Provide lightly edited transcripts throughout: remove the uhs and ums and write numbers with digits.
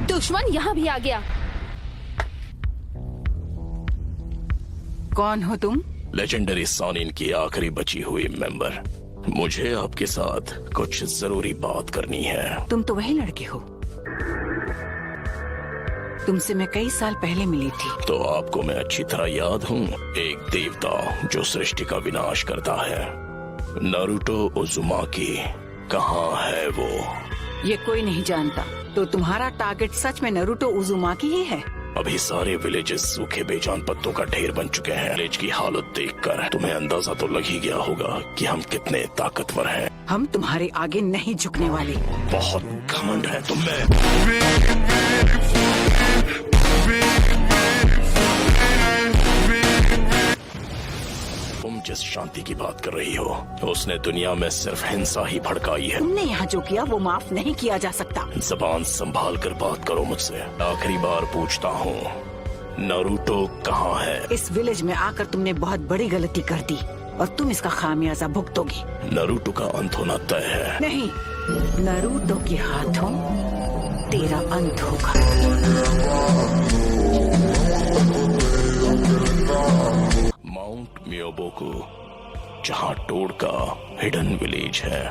दुश्मन यहाँ भी आ गया। कौन हो तुम? लेजेंडरी सॉनिन की आखिरी बची हुई मेंबर। मुझे आपके साथ कुछ जरूरी बात करनी है। तुम तो वही लड़के हो, तुमसे मैं कई साल पहले मिली थी। तो आपको मैं अच्छी तरह याद हूँ, एक देवता जो सृष्टि का विनाश करता है। नारुतो उज़ुमाकी कहाँ है वो? ये कोई नहीं जानता। तो तुम्हारा टारगेट सच में नारुतो उज़ुमाकी ही है? अभी सारे विलेजेस सूखे बेजान पत्तों का ढेर बन चुके हैं। विलेज की हालत देखकर तुम्हें अंदाजा तो लग ही गया होगा कि हम कितने ताकतवर हैं। हम तुम्हारे आगे नहीं झुकने वाले। बहुत घमंड है तुम में। तुम जिस शांति की बात कर रही हो, उसने दुनिया में सिर्फ हिंसा ही भड़काई है। तुमने यहाँ जो किया वो माफ नहीं किया जा सकता। जबान संभाल कर बात करो मुझसे। आखिरी बार पूछता हूँ, नारुतो कहाँ है? इस विलेज में आकर तुमने बहुत बड़ी गलती कर दी और तुम इसका खामियाजा भुगतोगी। नारुतो का अंत होना तय है। नहीं, नारुतो के हाथों तेरा अंत होगा। माउंट मियोबोकू, जहाँ टोड का हिडन विलेज है।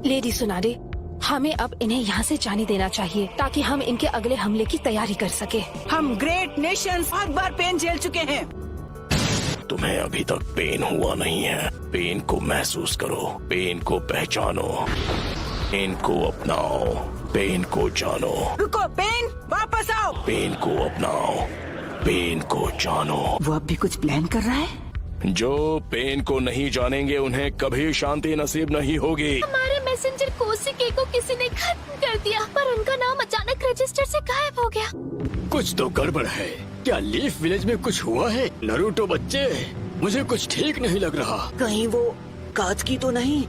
लेडी सुनाडे, हमें अब इन्हें यहाँ से जाने देना चाहिए ताकि हम इनके अगले हमले की तैयारी कर सके। हम ग्रेट नेशंस बहुत बार पेन झेल चुके हैं। तुम्हें अभी तक पेन हुआ नहीं है। पेन को महसूस करो, पेन को पहचानो, पेन को अपनाओ, पेन को जानो। रुको पेन, वापस आओ। पेन को अपनाओ, पेन को जानो। वो अब भी कुछ प्लान कर रहा है। जो पेन को नहीं जानेंगे उन्हें कभी शांति नसीब नहीं होगी। हमारे मैसेंजर कोशिके को किसी ने खत्म कर दिया, पर उनका नाम अचानक रजिस्टर से गायब हो गया। कुछ तो गड़बड़ है। क्या लीफ विलेज में कुछ हुआ है? नारुतो बच्चे, मुझे कुछ ठीक नहीं लग रहा। कहीं वो काज की तो नहीं?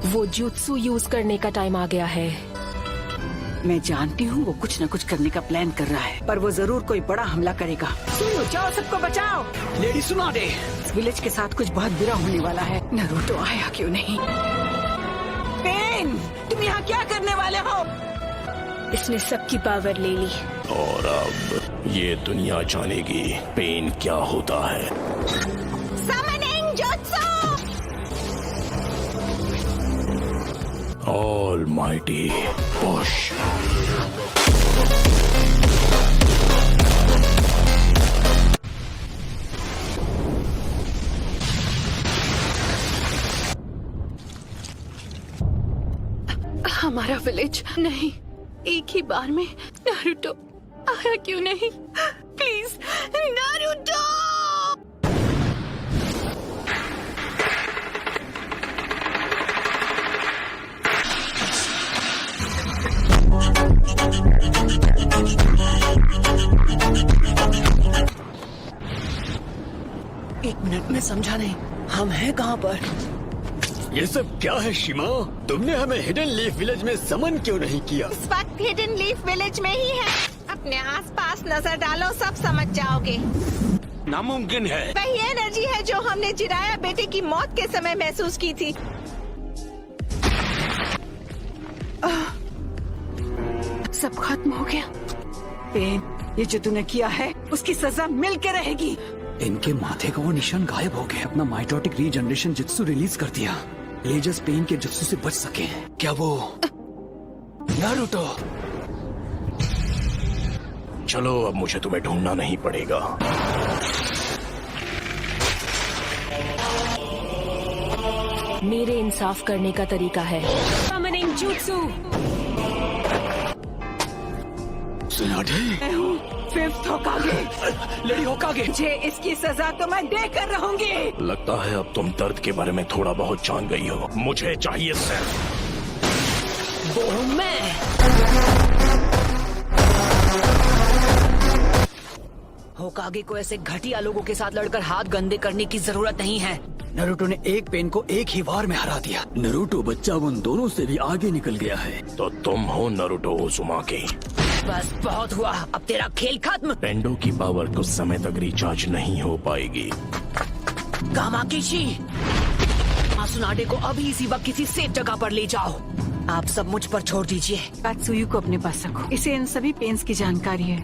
वो जुत्सु यूज करने का टाइम आ गया है। मैं जानती हूँ वो कुछ न कुछ करने का प्लान कर रहा है, पर वो जरूर कोई बड़ा हमला करेगा। सुनो, जाओ सबको बचाओ। लेडी सुनाडे, इस विलेज के साथ कुछ बहुत बुरा होने वाला है। नारुतो आया क्यों नहीं? पेन, तुम यहाँ क्या करने वाले हो? इसने सबकी पावर ले ली और अब ये दुनिया जानेगी पेन क्या होता है। Summoning jutsu! Almighty push. हमारा विलेज नहीं, एक ही बार में नारुतो आया क्यों नहीं? Please Naruto! एक मिनट में समझा नहीं, हम हैं कहाँ पर? ये सब क्या है शिमा? तुमने हमें हिडन लीफ विलेज में समन क्यों नहीं किया? इस वक्त हिडन लीफ विलेज में ही है। अपने आसपास नजर डालो, सब समझ जाओगे। नामुमकिन है। वही एनर्जी है जो हमने जिराया बेटे की मौत के समय महसूस की थी। सब खत्म हो गया। पेन, ये जो तूने किया है उसकी सजा मिल के रहेगी। इनके माथे का वो निशान गायब हो गया। अपना माइटोटिक रीजनरेशन जुत्सु रिलीज कर दिया। लेजर्स पेन के जुत्सु से बच सके। क्या वो नारुतो? चलो, अब मुझे तुम्हें ढूंढना नहीं पड़ेगा। मेरे इंसाफ करने का तरीका है। Summoning jutsu! सुनाडे, मैं हूँ फिफ्थ होकागे। लेडी होकागे। मुझे इसकी सजा तो मैं देकर रहूंगी। लगता है अब तुम दर्द के बारे में थोड़ा बहुत जान गई हो। मुझे चाहिए सिर्फ वो मैं। होकागे को ऐसे घटिया लोगों के साथ लड़कर हाथ गंदे करने की जरूरत नहीं है। नारुतो ने एक पेन को एक ही वार में हरा दिया। नारुतो बच्चा उन दोनों से भी आगे निकल गया है। तो तुम हो नारुतो उज़ुमाकी। बस बहुत हुआ, अब तेरा खेल खत्म। पेंडो की पावर कुछ समय तक रिचार्ज नहीं हो पाएगी। कामाकिशी, मासुनाडे को अभी इसी वक्त किसी सेफ जगह पर ले जाओ। आप सब मुझ पर छोड़ दीजिए। कात्सुयु को अपने पास रखो, इसे इन सभी पेन्स की जानकारी है।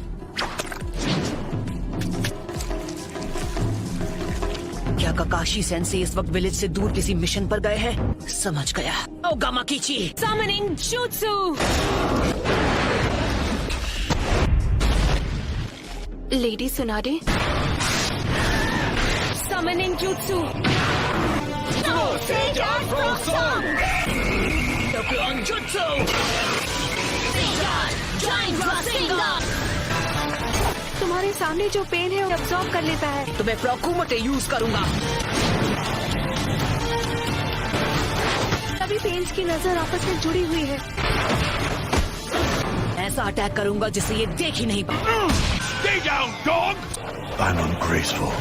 क्या काकाशी सेंसे इस वक्त विलेज से दूर किसी मिशन पर गए हैं? समझ गया। ओगामा कीची। Summoning Jutsu! Lady सुनाडे। Summoning Jutsu! तुम्हारे सामने जो पेन है वो अब्सॉर्ब कर लेता है। तो मैं प्रोकुमोटे यूज करूंगा। सभी पेन्स की नजर आपस में जुड़ी हुई है। ऐसा अटैक करूंगा जिसे ये देख ही नहीं पाए। Stay down, dog! I'm ungraceful.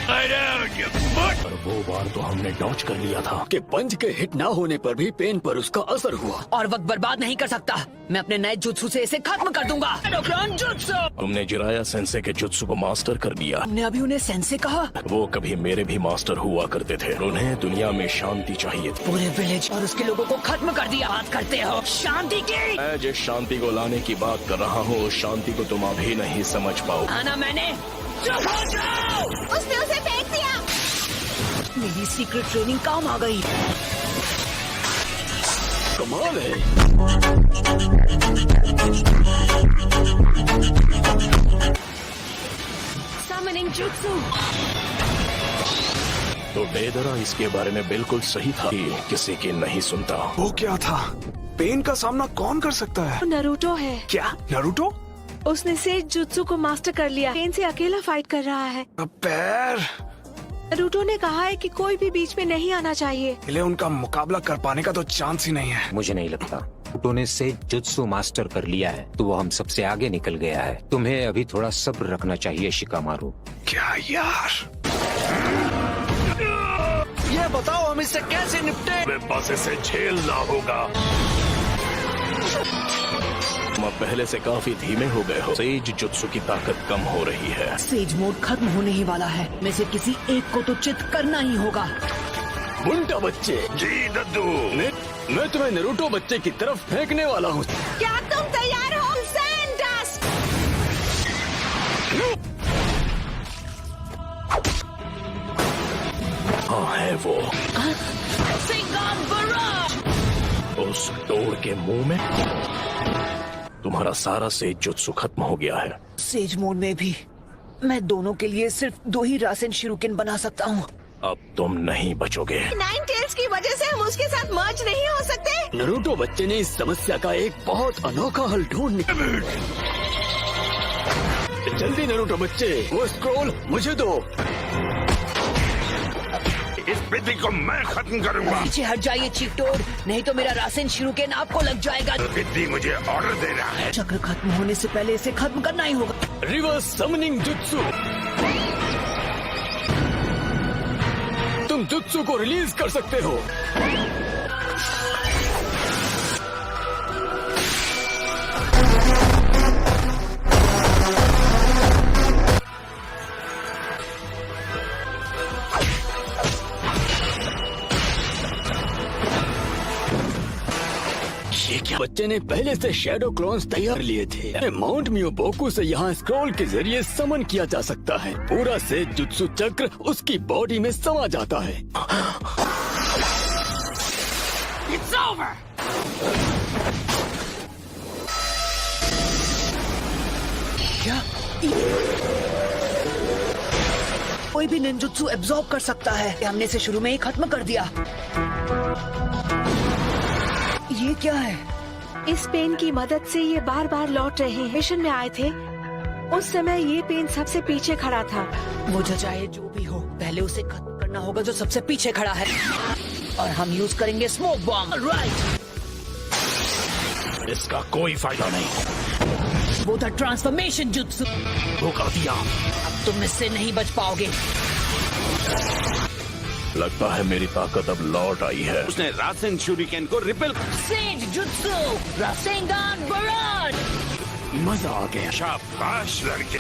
Lie down, you butt! और वो बार तो हमने डॉज कर लिया था। कि पंच के हिट ना होने पर भी पेन पर उसका असर हुआ। और वक्त बर्बाद नहीं कर सकता। मैं अपने नए जुत्सु से इसे खत्म कर दूंगा। Endocrine jutsu! तुमने जिराया सेंसे के जुत्सु को मास्टर कर लिया। हमने अभी उन्हें सेंसे कहा। वो कभी मेरे भी मास्टर हुआ करते थे। उन्हें दुनिया में शांति चाहिए थी। पूरे विलेज और उसके लोगों को खत्म कर दिया। बात करते हो शांति की? मैं जिस शांति को लाने की बात कर रहा हूँ उस शांति को तुम अभी नहीं समझ पाओ। आना मैंने। चुप हो जाओ! उसने उसे फेंक दिया। मेरी सीक्रेट ट्रेनिंग काम आ गई। कमाल है। Summoning Jutsu! तो डेदरा इसके बारे में बिल्कुल सही था कि किसी की नहीं सुनता। वो क्या था? पेन का सामना कौन कर सकता है? नरूटो है। क्या नरूटो? उसने सेज जुत्सु को मास्टर कर लिया। पेन से अकेला फाइट कर रहा है। अब पैर नरूटो ने कहा है कि कोई भी बीच में नहीं आना चाहिए। इन्हें उनका मुकाबला कर पाने का तो चांस ही नहीं है। मुझे नहीं लगता। नरूटो ने से जुत्सु मास्टर कर लिया है तो वो हम सबसे आगे निकल गया है। तुम्हें अभी थोड़ा सब्र रखना चाहिए शिकामारू। क्या यार? ये बताओ हम इससे कैसे निपटे? बस इसे झेलना होगा। तुम अब पहले से काफी धीमे हो गए हो। सेज जुत्सु की ताकत कम हो रही है। सेज मोड खत्म होने ही वाला है। में से किसी एक को तो चित करना ही होगा। बुंटा बच्चे। जी दद्दू। मैं तुम्हें नरूटो बच्चे की तरफ फेंकने वाला हूँ। क्या तुम तैयार हो? सैंडस्ट! हाँ है वो। उस डोर के मुंह में तुम्हारा सारा सेज जुत्सु खत्म हो गया है। सेज मोड में भी मैं दोनों के लिए सिर्फ 2 ही रासेन शिरुकेन बना सकता हूँ। अब तुम नहीं बचोगे। नाइन टेल्स की वजह से हम उसके साथ मर्ज नहीं हो सकते। नरूटो बच्चे ने इस समस्या का एक बहुत अनोखा हल ढूंढ निकाला। जल्दी नरूटो बच्चे, वो स्क्रॉल मुझे दो। इस विधि को मैं खत्म करूंगा। पीछे हट जाइए चीकटोड, नहीं तो मेरा रासेन शिरुकेन आपको लग जाएगा। विधि मुझे ऑर्डर दे रहा है। चक्र खत्म होने से पहले इसे खत्म करना ही होगा। Reverse summoning jutsu. तुम जुत्सु को रिलीज कर सकते हो। क्या बच्चे ने पहले से शैडो क्लोन्स तैयार लिए थे। माउंट मियोबोकू से यहाँ स्क्रॉल के जरिए समन किया जा सकता है। पूरा से जुत्सु चक्र उसकी बॉडी में समा जाता है। It's over! क्या कोई भी निंजुत्सु एब्जॉर्ब कर सकता है? हमने इसे शुरू में ही खत्म कर दिया। ये क्या है? इस पेन की मदद से ये बार बार लौट रहे हैं। मिशन में आए थे उस समय ये पेन सबसे पीछे खड़ा था। वो जो चाहे जो भी हो, पहले उसे खत्म करना होगा जो सबसे पीछे खड़ा है। और हम यूज करेंगे स्मोक बॉम्ब। राइट। इसका कोई फायदा नहीं। वो था ट्रांसफॉर्मेशन जुत्सु। धोखा दिया। अब तुम इससे नहीं बच पाओगे। लगता है मेरी ताकत अब लौट आई है। उसने रासेन शूरिकेन को repel. Sage jutsu Rasengan barrage. मजा आ गया। शाबाश लड़के।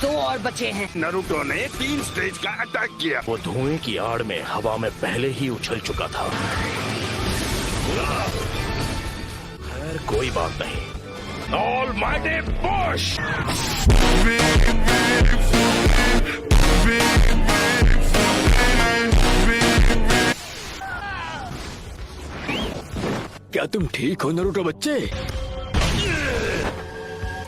2 और बचे हैं। नारुतो ने 3 स्टेज का अटैक किया। वो धुएं की आड़ में हवा में पहले ही उछल चुका था। खैर कोई बात नहीं। Almighty push! क्या तुम ठीक हो नारुतो बच्चे?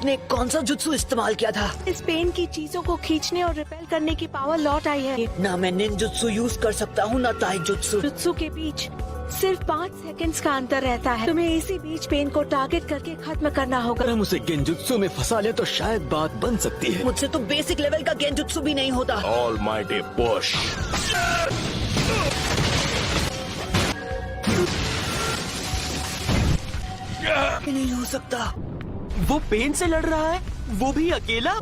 ने कौन सा जुत्सु इस्तेमाल किया था? इस पेन की चीजों को खींचने और रिपेल करने की पावर लौट आई है। ना मैं निंजुत्सु यूज कर सकता हूँ, ना ताइजुत्सु। जुत्सु के बीच सिर्फ 5 सेकंड्स का अंतर रहता है। तुम्हें इसी बीच पेन को टारगेट करके खत्म करना होगा। अगर हम उसे गेंजुत्सु में फंसा ले तो शायद बात बन सकती है। मुझसे तो बेसिक लेवल का गेंजुत्सु भी नहीं होता। Almighty push! नहीं हो सकता। वो पेन से लड़ रहा है, वो भी अकेला।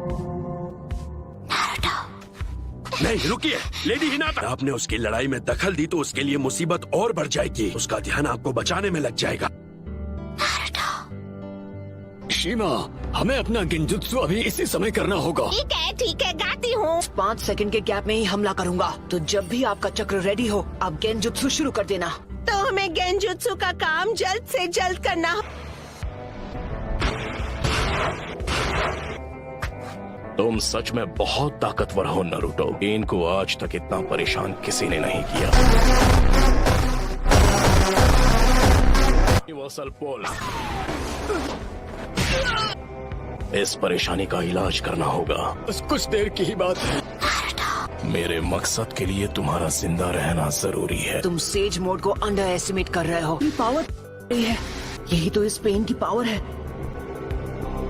नहीं रुकिए, लेडी हिनाता। आपने उसकी लड़ाई में दखल दी तो उसके लिए मुसीबत और बढ़ जाएगी। उसका ध्यान आपको बचाने में लग जाएगा। शीमा, हमें अपना गेंजुत्सु अभी इसी समय करना होगा। ठीक है, गाती हूँ। 5 सेकंड के गैप में ही हमला करूंगा। तो जब भी आपका चक्र रेडी हो, आप गेंजुत्सु शुरू कर देना। तो हमें गेंजुत्सु का काम जल्द से जल्द करना। तुम सच में बहुत ताकतवर हो नारुतो। पेन को आज तक इतना परेशान किसी ने नहीं किया। यूनिवर्सल पुल! इस परेशानी का इलाज करना होगा। बस कुछ देर की ही बात है। मेरे मकसद के लिए तुम्हारा जिंदा रहना जरूरी है। तुम सेज मोड को अंडर एस्टिमेट कर रहे हो। पावर है, यही तो इस पेन की पावर है।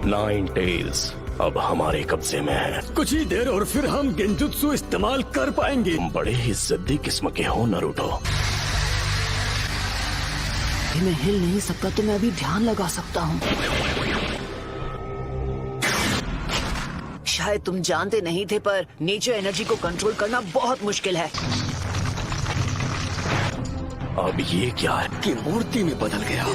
9 टेल्स अब हमारे कब्जे में है। कुछ ही देर और फिर हम गेंजुत्सु इस्तेमाल कर पाएंगे। तुम बड़े ही जिद्दी किस्म के हो नारुतो। मैं हिल नहीं सकता तो मैं अभी ध्यान लगा सकता हूँ। शायद तुम जानते नहीं थे, पर नेचर एनर्जी को कंट्रोल करना बहुत मुश्किल है। अब ये क्या है? की मूर्ति में बदल गया।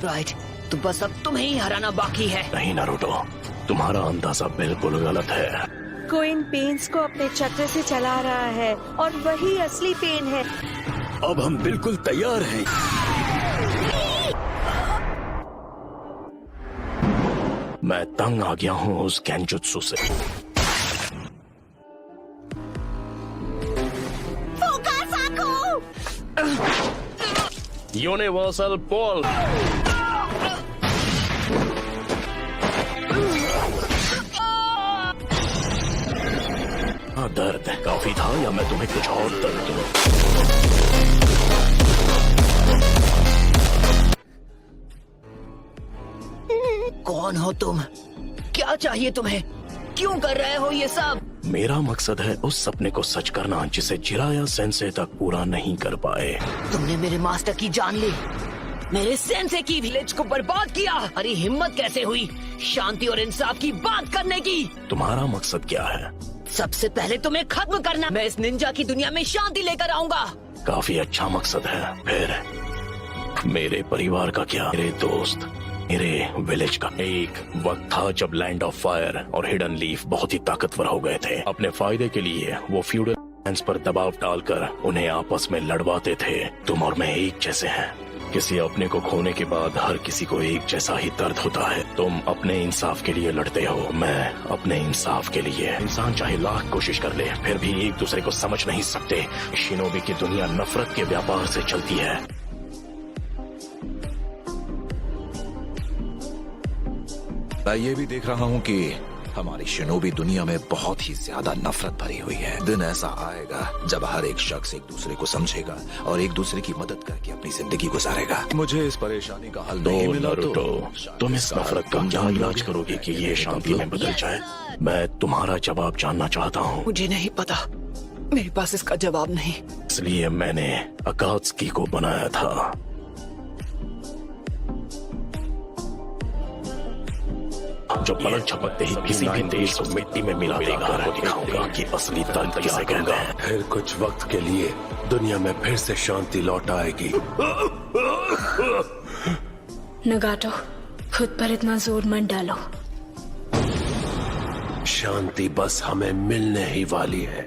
राइट, तो बस अब तुम्हें ही हराना बाकी है। नहीं नारुतो, तुम्हारा अंदाजा बिल्कुल गलत है। कोई इन पेन्स को अपने चक्र से चला रहा है और वही असली पेन है। अब हम बिल्कुल तैयार हैं। मैं तंग आ गया हूँ उस गेंजुत्सु से। यूनिवर्सल पुल! दर्द काफी था या मैं तुम्हें कुछ और दर्द दूं? कौन हो तुम? क्या चाहिए तुम्हें? क्यों कर रहे हो ये सब? मेरा मकसद है उस सपने को सच करना जिसे जिराया सेंसे तक पूरा नहीं कर पाए। तुमने मेरे मास्टर की जान ली, मेरे सेंसे की विलेज को बर्बाद किया। अरे हिम्मत कैसे हुई शांति और इंसाफ की बात करने की? तुम्हारा मकसद क्या है? सबसे पहले तुम्हें खत्म करना। मैं इस निंजा की दुनिया में शांति लेकर आऊंगा। काफी अच्छा मकसद है। फिर मेरे परिवार का क्या? मेरे दोस्त, मेरे विलेज का? एक वक्त था जब लैंड ऑफ फायर और हिडन लीफ बहुत ही ताकतवर हो गए थे। अपने फायदे के लिए वो फ्यूडल लैंड्स पर दबाव डालकर उन्हें आपस में लड़वाते थे। तुम और मैं एक जैसे हैं। किसी अपने को खोने के बाद हर किसी को एक जैसा ही दर्द होता है। तुम अपने इंसाफ के लिए लड़ते हो, मैं अपने इंसाफ के लिए। इंसान चाहे लाख कोशिश कर ले, फिर भी एक दूसरे को समझ नहीं सकते। शिनोबी की दुनिया नफरत के व्यापार से चलती है। मैं ये भी देख रहा हूँ कि हमारी शिनोबी दुनिया में बहुत ही ज्यादा नफरत भरी हुई है। दिन ऐसा आएगा जब हर एक शख्स एक दूसरे को समझेगा और एक दूसरे की मदद करके अपनी जिंदगी गुजारेगा। मुझे इस परेशानी का हल नहीं मिला तो तुम इस नफरत का क्या इलाज करोगे कि ये शांति में बदल जाए? मैं तुम्हारा जवाब जानना चाहता हूँ। मुझे नहीं पता, मेरे पास इसका जवाब नहीं। इसलिए मैंने अकात्सुकी को बनाया था। जो पलक झपकते ही किसी भी देश को मिट्टी में मिला देगा। दिखाऊंगा कि असली दर्द किसे कहते हैं। फिर कुछ वक्त के लिए दुनिया में फिर से शांति लौट आएगी। नगाटो, खुद पर इतना जोर मत डालो। शांति बस हमें मिलने ही वाली है।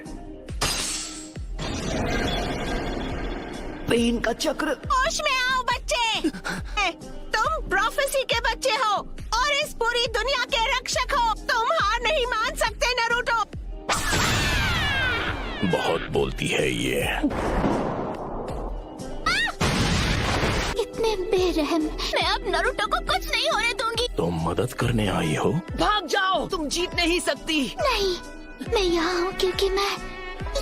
पेन का चक्र। होश में आओ बच्चे। तुम प्रोफेसी के बच्चे हो और इस पूरी दुनिया के रक्षक हो। तुम हार नहीं मान सकते नारुतो। बहुत बोलती है ये। इतने बेरहम। मैं अब नारुतो को कुछ नहीं होने दूंगी। तुम मदद करने आई हो? भाग जाओ, तुम जीत नहीं सकती। नहीं, मैं यहाँ हूँ क्योंकि मैं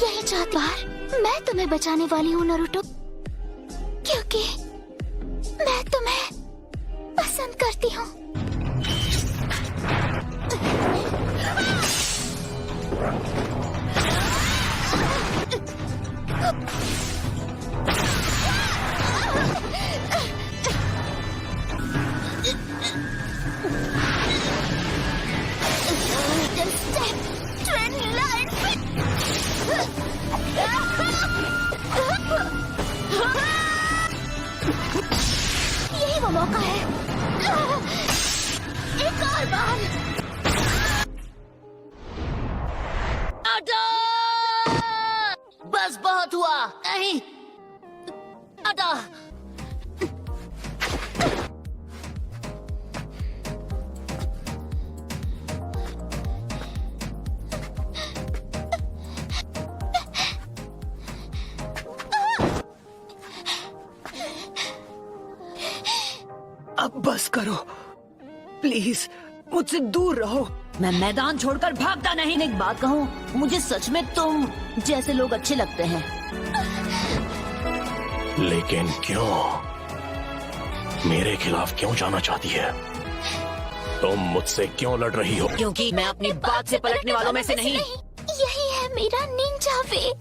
यही चाहती हूँ। मैं तुम्हें बचाने वाली हूँ नारुतो, क्योंकि मैं तुम्हें पसंद करती हूँ। यही वो मौका है। एक और बार। बस बहुत हुआ। नहीं अदा। अब बस करो प्लीज, मुझसे दूर रहो। मैं मैदान छोड़कर भागता नहीं। एक बात कहूँ, मुझे सच में तुम जैसे लोग अच्छे लगते हैं। लेकिन क्यों? मेरे खिलाफ क्यों जाना चाहती है? तुम मुझसे क्यों लड़ रही हो? क्योंकि मैं अपनी बात से पलटने वालों में से नहीं। यही है मेरा निंजा वे।